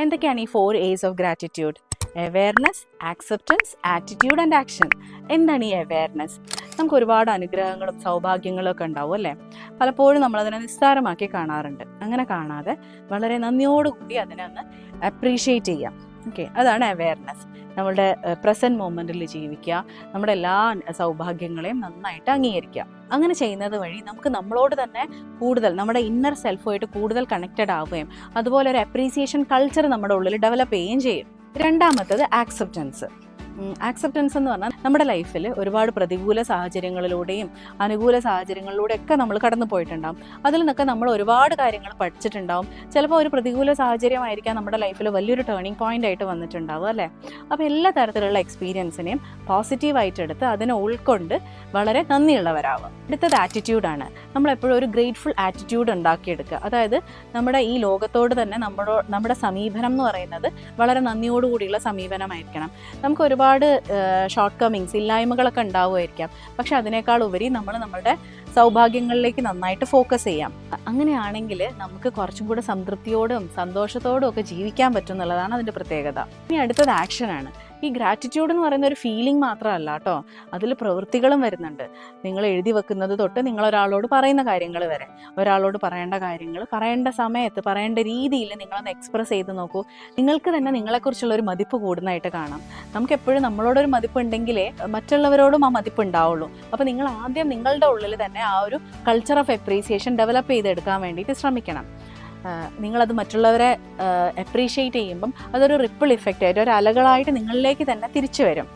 എന്തൊക്കെയാണ് ഈ 4 A's of gratitude? Awareness, acceptance, attitude and action. എന്താണ് ഈ അവെയർനെസ്? നമുക്ക് ഒരുപാട് അനുഗ്രഹങ്ങളും സൗഭാഗ്യങ്ങളും ഒക്കെ ഉണ്ടാവും അല്ലേ? പലപ്പോഴും നമ്മളതിനെ നിസ്സാരമാക്കി കാണാറുണ്ട്. അങ്ങനെ കാണാതെ വളരെ നന്ദിയോടുകൂടി അതിനെ ഒന്ന് അപ്രീഷിയേറ്റ് ചെയ്യാം. ഓക്കെ, അതാണ് അവെയർനെസ്. നമ്മളുടെ പ്രസൻറ്റ് മൊമെൻറ്റിൽ ജീവിക്കുക, നമ്മുടെ എല്ലാ സൗഭാഗ്യങ്ങളെയും നന്നായിട്ട് അംഗീകരിക്കുക. അങ്ങനെ ചെയ്യുന്നത് വഴി നമുക്ക് നമ്മളോട് തന്നെ കൂടുതൽ, നമ്മുടെ ഇന്നർ സെൽഫുമായിട്ട് കൂടുതൽ കണക്റ്റഡ് ആവുകയും അതുപോലെ ഒരു അപ്രീസിയേഷൻ കൾച്ചർ നമ്മുടെ ഉള്ളിൽ ഡെവലപ്പ് ചെയ്യുകയും ചെയ്യും. രണ്ടാമത്തത് ആക്സെപ്റ്റൻസ്. ആക്സെപ്റ്റൻസ് എന്ന് പറഞ്ഞാൽ നമ്മുടെ ലൈഫിൽ ഒരുപാട് പ്രതികൂല സാഹചര്യങ്ങളിലൂടെയും അനുകൂല സാഹചര്യങ്ങളിലൂടെയൊക്കെ നമ്മൾ കടന്നു പോയിട്ടുണ്ടാകും. അതിൽ നിന്നൊക്കെ നമ്മൾ ഒരുപാട് കാര്യങ്ങൾ പഠിച്ചിട്ടുണ്ടാവും. ചിലപ്പോൾ ഒരു പ്രതികൂല സാഹചര്യമായിരിക്കാം നമ്മുടെ ലൈഫിൽ വലിയൊരു ടേണിംഗ് പോയിന്റ് ആയിട്ട് വന്നിട്ടുണ്ടാവും അല്ലേ? അപ്പോൾ എല്ലാ തരത്തിലുള്ള എക്സ്പീരിയൻസിനെയും പോസിറ്റീവായിട്ട് എടുത്ത് അതിനെ ഉൾക്കൊണ്ട് വളരെ നന്ദിയുള്ളവരാവുക. അടുത്തത് ആറ്റിറ്റ്യൂഡാണ്. നമ്മളെപ്പോഴും ഒരു ഗ്രേറ്റ്ഫുൾ ആറ്റിറ്റ്യൂഡ് ഉണ്ടാക്കിയെടുക്കുക. അതായത് നമ്മുടെ ഈ ലോകത്തോട് തന്നെ നമ്മുടെ സമീപനം എന്ന് പറയുന്നത് വളരെ നന്ദിയോടുകൂടിയുള്ള സമീപനമായിരിക്കണം. നമുക്ക് ഒരുപാട് ഷോർട്ട് കമ്മിങ്സ്, ഇല്ലായ്മകളൊക്കെ ഉണ്ടാവുമായിരിക്കാം. പക്ഷെ അതിനേക്കാൾ ഉപരി നമ്മളുടെ സൗഭാഗ്യങ്ങളിലേക്ക് നന്നായിട്ട് ഫോക്കസ് ചെയ്യാം. അങ്ങനെയാണെങ്കിൽ നമുക്ക് കുറച്ചും കൂടെ സംതൃപ്തിയോടും സന്തോഷത്തോടും ഒക്കെ ജീവിക്കാൻ പറ്റും എന്നുള്ളതാണ് അതിൻ്റെ പ്രത്യേകത. ഇനി അടുത്തത് ആക്ഷനാണ്. ഈ ഗ്രാറ്റിറ്റ്യൂഡ് എന്ന് പറയുന്ന ഒരു ഫീലിംഗ് മാത്രമല്ല കേട്ടോ, അതിൽ പ്രവൃത്തികളും വരുന്നുണ്ട്. നിങ്ങൾ എഴുതി വെക്കുന്നത് തൊട്ട് നിങ്ങൾ ഒരാളോട് പറയുന്ന കാര്യങ്ങൾ വരെ, ഒരാളോട് പറയേണ്ട കാര്യങ്ങൾ പറയേണ്ട സമയത്ത് പറയേണ്ട രീതിയിൽ നിങ്ങളൊന്ന് എക്സ്പ്രസ് ചെയ്ത് നോക്കൂ. നിങ്ങൾക്ക് തന്നെ നിങ്ങളെക്കുറിച്ചുള്ള ഒരു മതിപ്പ് കൂടുന്നതായിട്ട് കാണാം. നമുക്ക് എപ്പോഴും നമ്മളോടൊരു മതിപ്പ് ഉണ്ടെങ്കിലേ മറ്റുള്ളവരോടും ആ മതിപ്പ് ഉണ്ടാവുള്ളൂ. അപ്പോൾ നിങ്ങൾ ആദ്യം നിങ്ങളുടെ ഉള്ളിൽ തന്നെ ആ ഒരു കൾച്ചർ ഓഫ് അപ്രീസിയേഷൻ ഡെവലപ്പ് ചെയ്തെടുക്കാൻ വേണ്ടിയിട്ട് ശ്രമിക്കണം. നിങ്ങളത് മറ്റുള്ളവരെ അപ്രീഷിയേറ്റ് ചെയ്യുമ്പം അതൊരു റിപ്പിൾ ഇഫക്റ്റ് ആയിട്ട്, ഒരു അലകളായിട്ട് നിങ്ങളിലേക്ക് തന്നെ തിരിച്ചു വരും.